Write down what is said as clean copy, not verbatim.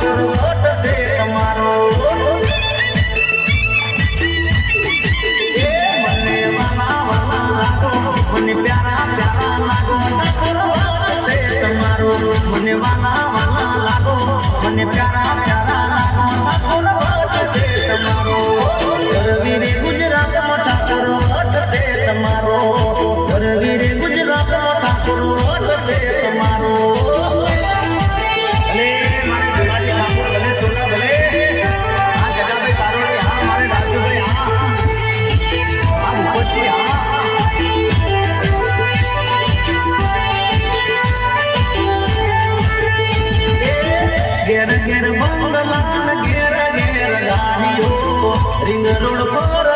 ઠાકોર વટ છે તમારો મને વાલા વાલા લાગો મને પ્યારા પ્યારા લાગો ઠાકોર વટ છે તમારો મને વાલા વાલા લાગો મને પ્યારા પ્યારા લાગો ઠાકોર વટ છે તમારો વીરે ગુજરાતમાં ઠાકોર વટ છે તમારો વીરે ગુજરાતમાં ઠાકોર વટ છે તમારો ઘેર ઘેર બંગલા ઘેર ઘેર ગાડીઓ રીંગ રોડ પર